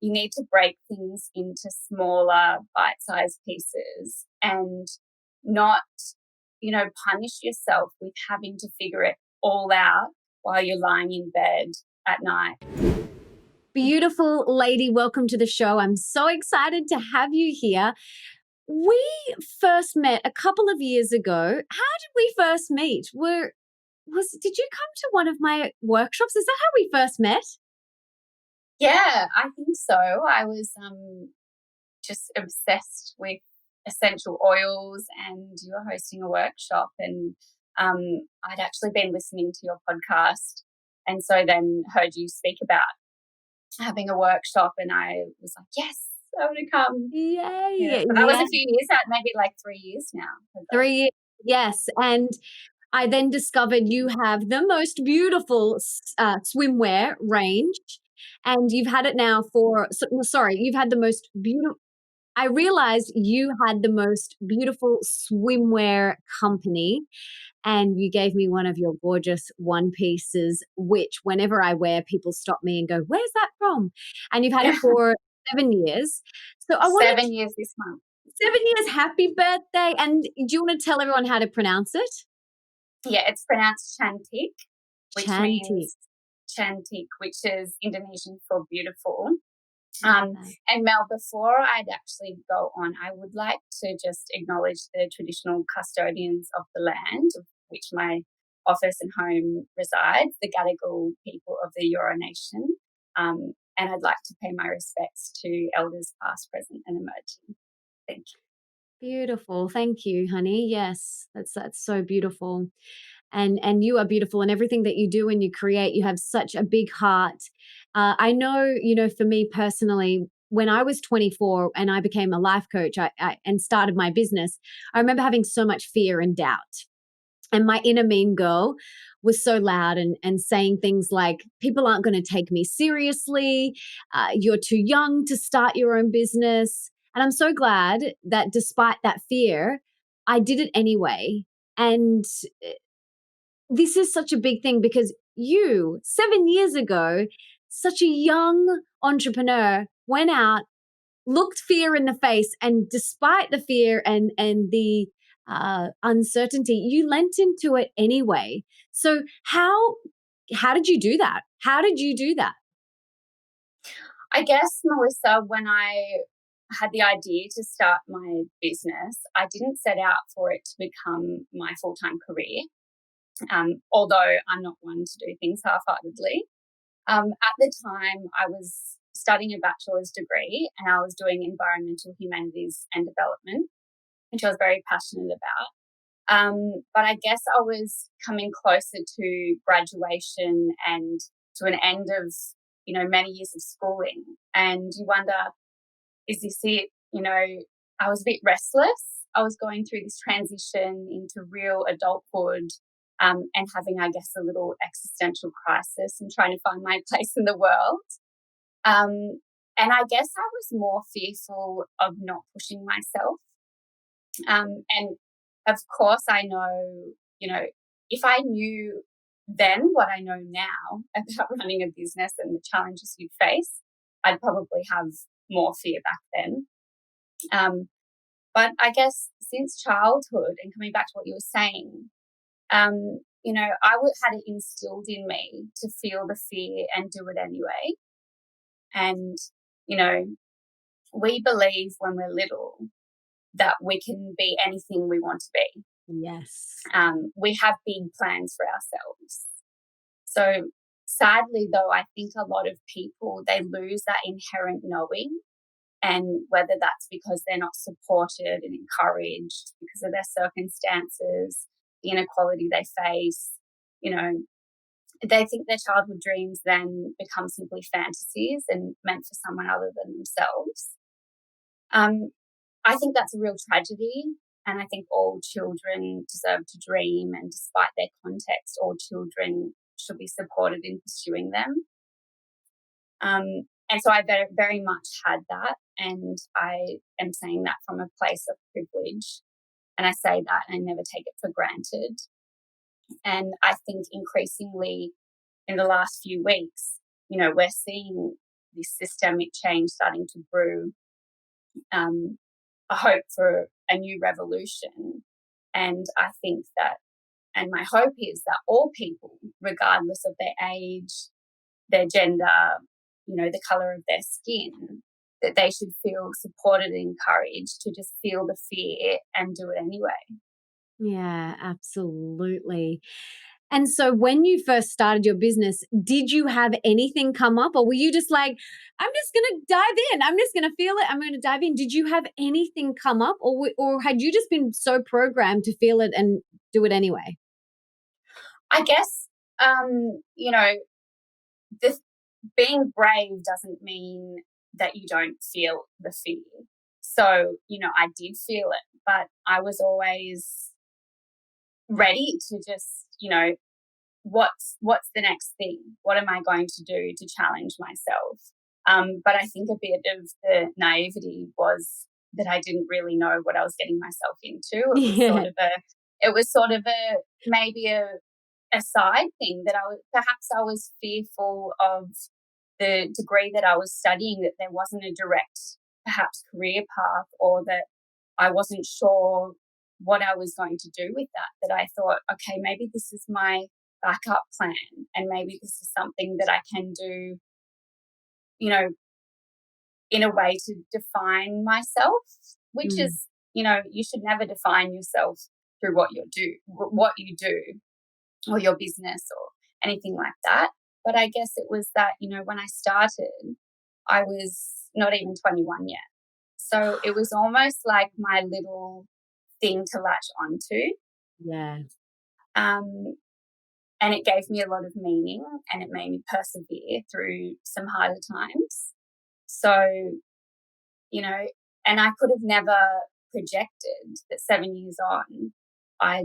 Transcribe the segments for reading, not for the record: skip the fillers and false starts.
you need to break things into smaller bite-sized pieces and not, punish yourself with having to figure it all out while you're lying in bed at night. Beautiful lady, welcome to the show. I'm so excited to have you here. We first met a couple of years ago. How did we first meet? Did you come to one of my workshops? Is that how we first met? Yeah, I think so. I was just obsessed with essential oils, and you were hosting a workshop, and I'd actually been listening to your podcast, and so then heard you speak about having a workshop, and I was like, yes, I want to come. Yay. Yeah. But that was a few years out, maybe like 3 years now. 3 years, yes. And I then discovered you have the most beautiful swimwear range, and you've had it now you've had the most beautiful, I realized you had the most beautiful swimwear company, and you gave me one of your gorgeous one pieces, which whenever I wear, people stop me and go, where's that from? And you've had it for 7 years. So I wanted 7 years this month. 7 years, happy birthday. And do you want to tell everyone how to pronounce it? Yeah, it's pronounced Cantik, which means Cantik, which is Indonesian for beautiful. And Mel, before I'd actually go on, I would like to just acknowledge the traditional custodians of the land, of which my office and home resides, the Gadigal people of the Eora Nation. And I'd like to pay my respects to elders past, present and emerging. Thank you. Beautiful. Thank you, honey. Yes, that's so beautiful. And you are beautiful, and everything that you do and you create, you have such a big heart. I know, for me personally, when I was 24 and I became a life coach and started my business, I remember having so much fear and doubt. And my inner mean girl was so loud and saying things like, people aren't going to take me seriously. You're too young to start your own business. And I'm so glad that despite that fear, I did it anyway. And this is such a big thing because you, 7 years ago, such a young entrepreneur, went out, looked fear in the face, and despite the fear and the uncertainty, you leant into it anyway. So how did you do that? How did you do that? I guess, Melissa, when I had the idea to start my business, I didn't set out for it to become my full-time career. Although I'm not one to do things half-heartedly. At the time, I was studying a bachelor's degree and I was doing environmental humanities and development, which I was very passionate about. But I guess I was coming closer to graduation and to an end of, many years of schooling. And you wonder, is this it? I was a bit restless. I was going through this transition into real adulthood. And having, I guess, a little existential crisis and trying to find my place in the world. And I guess I was more fearful of not pushing myself. And of course, I know, if I knew then what I know now about running a business and the challenges you face, I'd probably have more fear back then. But I guess since childhood, and coming back to what you were saying, I had it instilled in me to feel the fear and do it anyway. And, we believe when we're little that we can be anything we want to be. Yes. We have big plans for ourselves. So sadly, though, I think a lot of people, they lose that inherent knowing. And whether that's because they're not supported and encouraged because of their circumstances, the inequality they face, they think their childhood dreams then become simply fantasies and meant for someone other than themselves. I think that's a real tragedy, and I think all children deserve to dream, and despite their context, all children should be supported in pursuing them. And so I very, very much had that, and I am saying that from a place of privilege. And I say that and I never take it for granted. And I think increasingly in the last few weeks, we're seeing this systemic change starting to brew, a hope for a new revolution. And I think that, and my hope is that all people, regardless of their age, their gender, the color of their skin, that they should feel supported and encouraged to just feel the fear and do it anyway. Yeah, absolutely. And so when you first started your business, did you have anything come up, or were you just like, I'm just going to dive in. I'm just going to feel it. I'm going to dive in. Did you have anything come up, or had you just been so programmed to feel it and do it anyway? I guess, this being brave doesn't mean that you don't feel the fear. So, I did feel it, but I was always ready to just, what's the next thing? What am I going to do to challenge myself? But I think a bit of the naivety was that I didn't really know what I was getting myself into. Yeah. It was sort of a maybe a side thing that I was fearful of the degree that I was studying, that there wasn't a direct perhaps career path, or that I wasn't sure what I was going to do with that I thought, okay, maybe this is my backup plan, and maybe this is something that I can do, you know, in a way to define myself, which Mm. is, you should never define yourself through what you do or your business or anything like that. But I guess it was that, when I started, I was not even 21 yet. So it was almost like my little thing to latch onto. Yeah. Um, and it gave me a lot of meaning, and it made me persevere through some harder times. So, you know, and I could have never projected that 7 years on, I'd,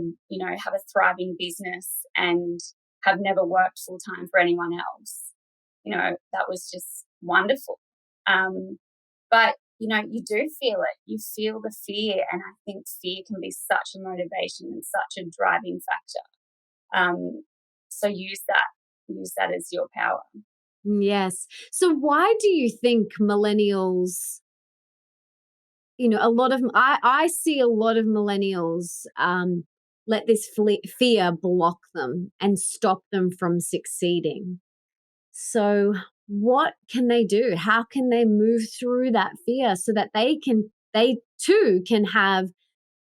have a thriving business and have never worked full time for anyone else. That was just wonderful. But, you do feel it. You feel the fear. And I think fear can be such a motivation and such a driving factor. So use that as your power. Yes. So why do you think millennials, a lot of I see a lot of millennials let this fear block them and stop them from succeeding? So what can they do? How can they move through that fear so that they too can have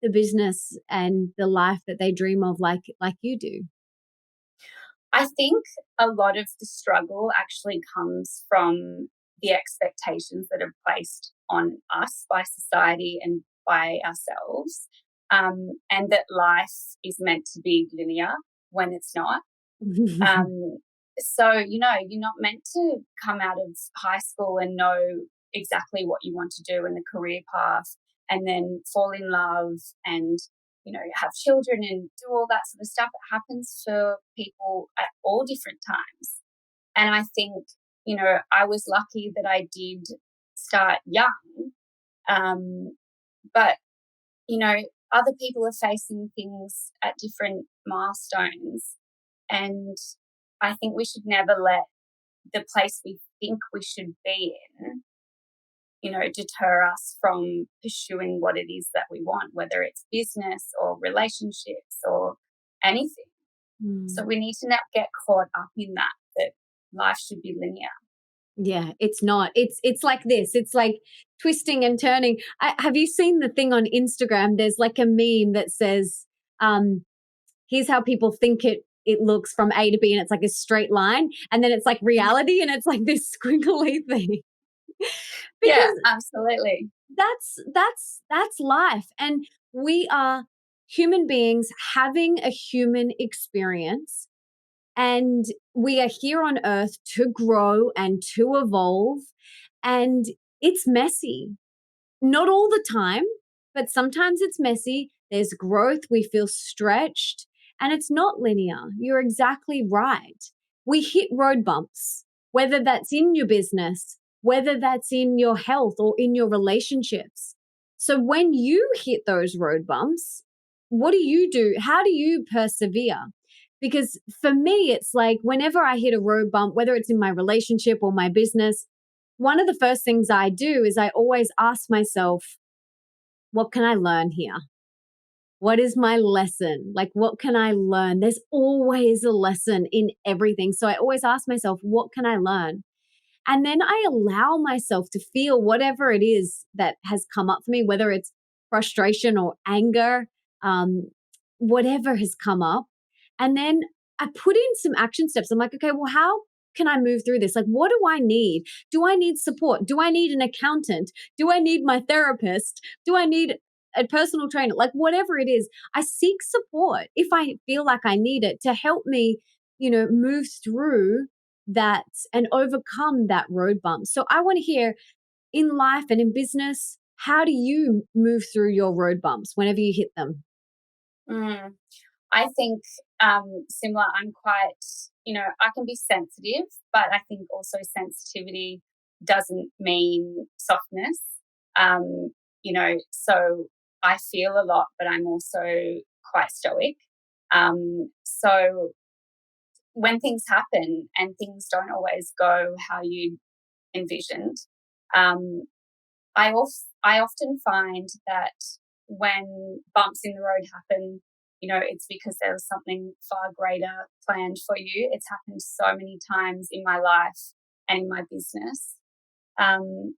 the business and the life that they dream of, like you do? I think a lot of the struggle actually comes from the expectations that are placed on us by society and by ourselves, and that life is meant to be linear when it's not. Um, so, you're not meant to come out of high school and know exactly what you want to do in the career path, and then fall in love and, have children and do all that sort of stuff. It happens for people at all different times. And I think, I was lucky that I did start young. But, you know, other people are facing things at different milestones. And I think we should never let the place we think we should be in, deter us from pursuing what it is that we want, whether it's business or relationships or anything. So Mm. we need to not get caught up in that life should be linear. Yeah, it's not. It's like this. It's like twisting and turning. Have you seen the thing on Instagram? There's like a meme that says, "Here's how people think it looks from A to B," and it's like a straight line, and then it's like reality, and it's like this squiggly thing. Yeah, Because absolutely. that's life, and we are human beings having a human experience, and we are here on earth to grow and to evolve, and it's messy. Not all the time, but sometimes it's messy. There's growth, we feel stretched, and it's not linear. You're exactly right. We hit road bumps, whether that's in your business, whether that's in your health or in your relationships. So when you hit those road bumps, what do you do? How do you persevere? Because for me, it's like whenever I hit a road bump, whether it's in my relationship or my business, one of the first things I do is I always ask myself, what can I learn here? What is my lesson? Like, what can I learn? There's always a lesson in everything. So I always ask myself, what can I learn? And then I allow myself to feel whatever it is that has come up for me, whether it's frustration or anger, um, whatever has come up. And then I put in some action steps. I'm like, okay, well, how can I move through this? Like, what do I need? Do I need support? Do I need an accountant? Do I need my therapist? Do I need a personal trainer? Like, whatever it is, I seek support if I feel like I need it to help me, move through that and overcome that road bump. So I want to hear, in life and in business, how do you move through your road bumps whenever you hit them? Mm. I think similar. I'm quite, I can be sensitive, but I think also sensitivity doesn't mean softness. So I feel a lot, but I'm also quite stoic. So when things happen and things don't always go how you envisioned, um, I often find that when bumps in the road happen, it's because there was something far greater planned for you. It's happened so many times in my life and in my business. Um,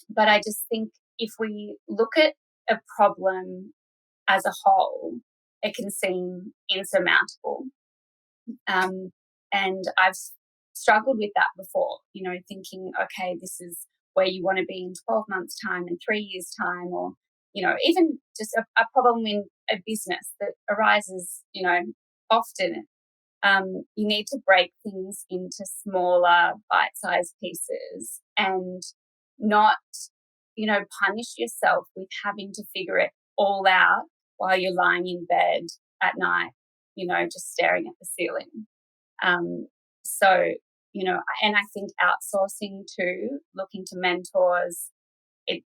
but I just think if we look at a problem as a whole, it can seem insurmountable. Um, and I've struggled with that before, thinking, okay, this is where you want to be in 12 months' time and 3 years' time, or, even just a problem in a business that arises, often. You need to break things into smaller bite-sized pieces and not, punish yourself with having to figure it all out while you're lying in bed at night, just staring at the ceiling. Um, so, and I think outsourcing too, looking to mentors, it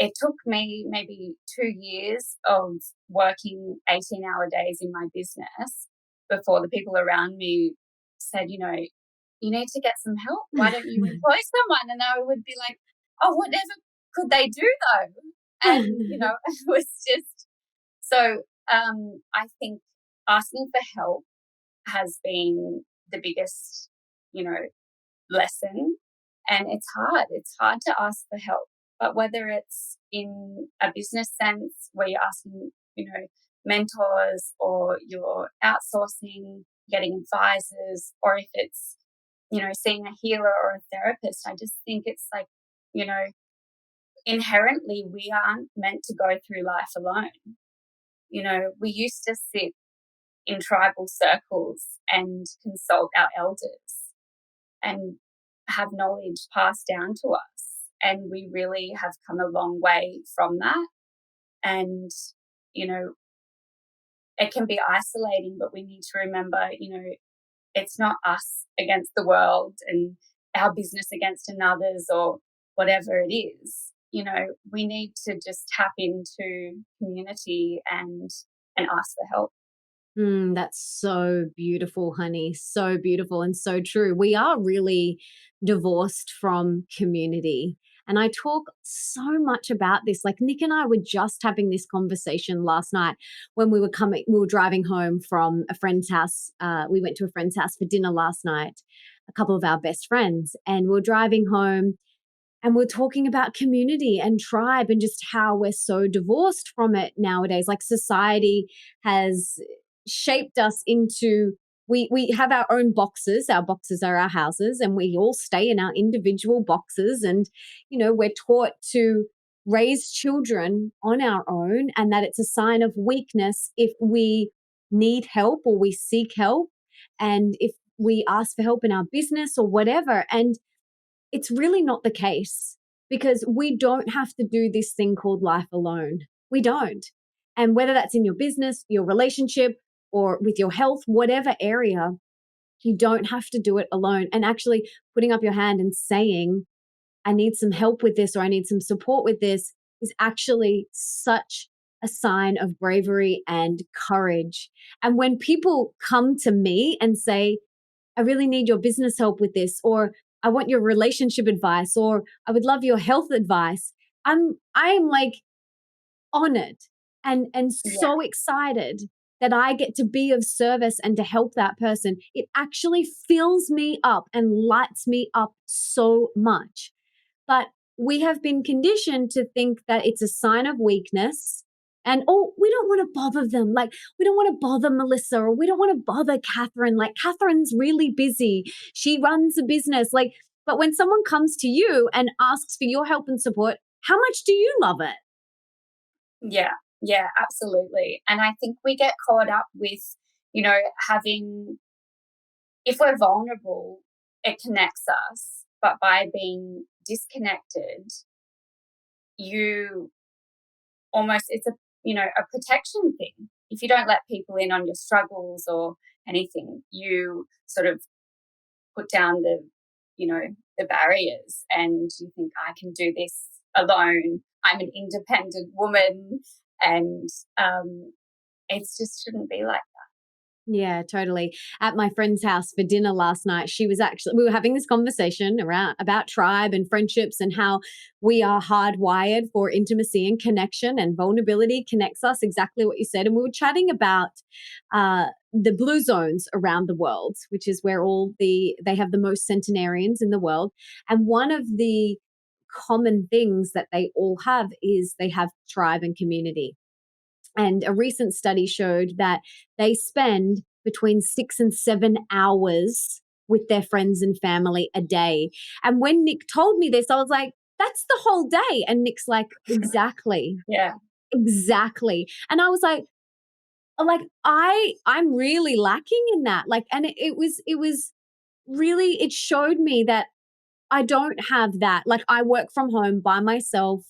it took me maybe 2 years of working 18-hour days in my business before the people around me said, you need to get some help. Why don't you employ someone? And I would be like, oh, whatever could they do though? And, it was just so I think asking for help has been the biggest, you know, lesson. And it's hard. It's hard to ask for help. But whether it's in a business sense where you're asking, mentors, or you're outsourcing, getting advisors, or if it's, seeing a healer or a therapist, I just think it's like, you know, inherently we aren't meant to go through life alone. We used to sit in tribal circles and consult our elders and have knowledge passed down to us. And we really have come a long way from that. And, you know, it can be isolating, but we need to remember, it's not us against the world and our business against another's or whatever it is. We need to just tap into community and ask for help. That's so beautiful, honey. So beautiful and so true. We are really divorced from community. And I talk so much about this. Like Nick and I were just having this conversation last night when we were driving home from a friend's house. We went to a friend's house for dinner last night, a couple of our best friends, and we we're driving home and we're talking about community and tribe and just how we're so divorced from it nowadays. Like society has shaped us into, we have our own boxes. Our boxes are our houses, and we all stay in our individual boxes. And we're taught to raise children on our own, and that it's a sign of weakness if we need help or we seek help, and if we ask for help in our business or whatever. And it's really not the case, because we don't have to do this thing called life alone. We don't. And whether that's in your business, your relationship, or with your health, whatever area, you don't have to do it alone. And actually putting up your hand and saying, I need some help with this, or I need some support with this, is actually such a sign of bravery and courage. And when people come to me and say, I really need your business help with this, or I want your relationship advice, or I would love your health advice. I'm like honored and Yeah. so excited that I get to be of service and to help that person. It actually fills me up and lights me up so much. But we have been conditioned to think that it's a sign of weakness. And oh, we don't want to bother them. Like, we don't want to bother Melissa, or we don't want to bother Catherine. Like, Catherine's really busy. She runs a business. Like, but when someone comes to you and asks for your help and support, how much do you love it? Yeah. Yeah, absolutely. And I think we get caught up with, having, if we're vulnerable, it connects us. But by being disconnected, you almost, it's a protection thing. If you don't let people in on your struggles or anything, you sort of put down the barriers, and you think, I can do this alone. I'm an independent woman, and it just shouldn't be like Yeah, totally. At my friend's house for dinner last night, we were having this conversation around about tribe and friendships and how we are hardwired for intimacy and connection, and vulnerability connects us, exactly what you said. And we were chatting about the blue zones around the world, which is where they have the most centenarians in the world. And one of the common things that they all have is they have tribe and community. And a recent study showed that they spend between 6 and 7 hours with their friends and family a day. And when Nick told me this, I was like, that's the whole day. And Nick's like, exactly, that. exactly. And I was like, I'm really lacking in that. Like, and it was really, it showed me that I don't have that. Like, I work from home by myself.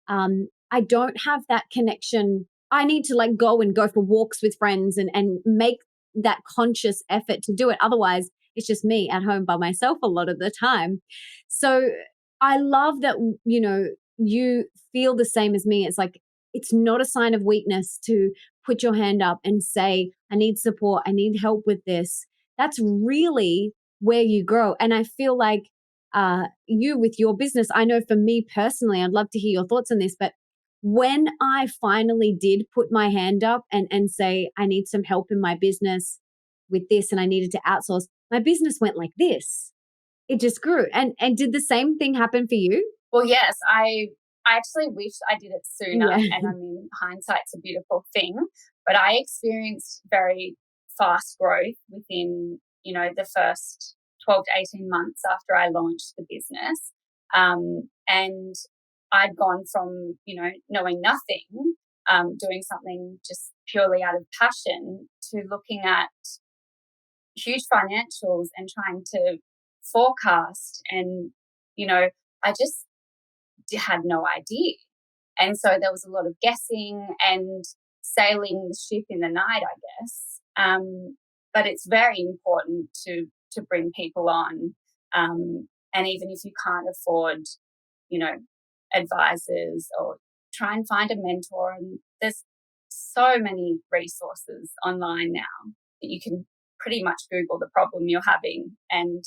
I don't have that connection. I need to like go for walks with friends and make that conscious effort to do it. Otherwise, it's just me at home by myself a lot of the time. So I love that, you feel the same as me. It's like, it's not a sign of weakness to put your hand up and say, I need support. I need help with this. That's really where you grow. And I feel like you with your business, I know for me personally, I'd love to hear your thoughts on this, but when I finally did put my hand up and say, I need some help in my business with this and I needed to outsource, my business went like this. It just grew. And did the same thing happen for you? Well, yes, I actually wish I did it sooner, Yeah. and I mean, hindsight's a beautiful thing, but I experienced very fast growth within, the first 12 to 18 months after I launched the business. And I'd gone from, knowing nothing, doing something just purely out of passion, to looking at huge financials and trying to forecast. And, I just had no idea. And so there was a lot of guessing and sailing the ship in the night, I guess. But it's very important to bring people on. And even if you can't afford, you know, advisors, or try and find a mentor. And there's so many resources online now that you can pretty much Google the problem you're having, and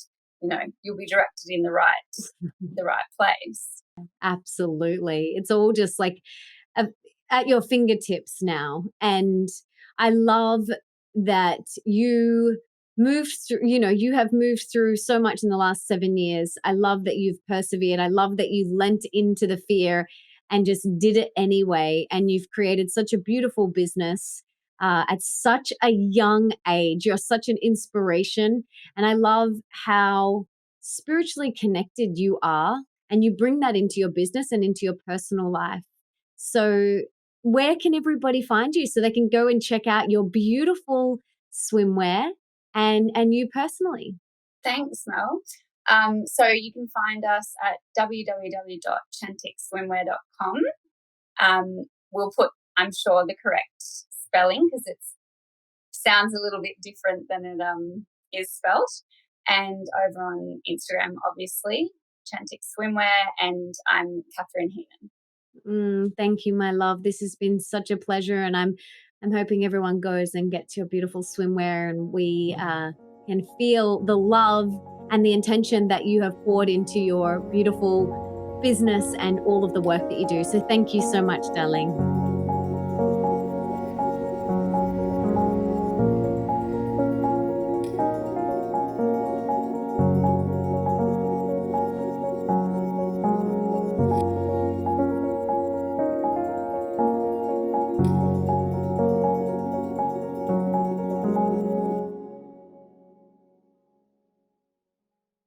you'll be directed in the right place. Absolutely. It's all just like a, at your fingertips now. And I love that you have moved through so much in the last 7 years. I love that you've persevered. I love that you lent into the fear and just did it anyway. And you've created such a beautiful business at such a young age. You're such an inspiration. And I love how spiritually connected you are, and you bring that into your business and into your personal life. So, where can everybody find you so they can go and check out your beautiful swimwear and you personally? Thanks, Mel. So you can find us at www.chantikswimwear.com. We'll put, I'm sure, the correct spelling, because it sounds a little bit different than it is spelled. And over on Instagram, obviously, Chantik Swimwear, and I'm Catherine Heenan. Thank you, my love. This has been such a pleasure, and I'm hoping everyone goes and gets your beautiful swimwear, and we can feel the love and the intention that you have poured into your beautiful business and all of the work that you do. So thank you so much, darling.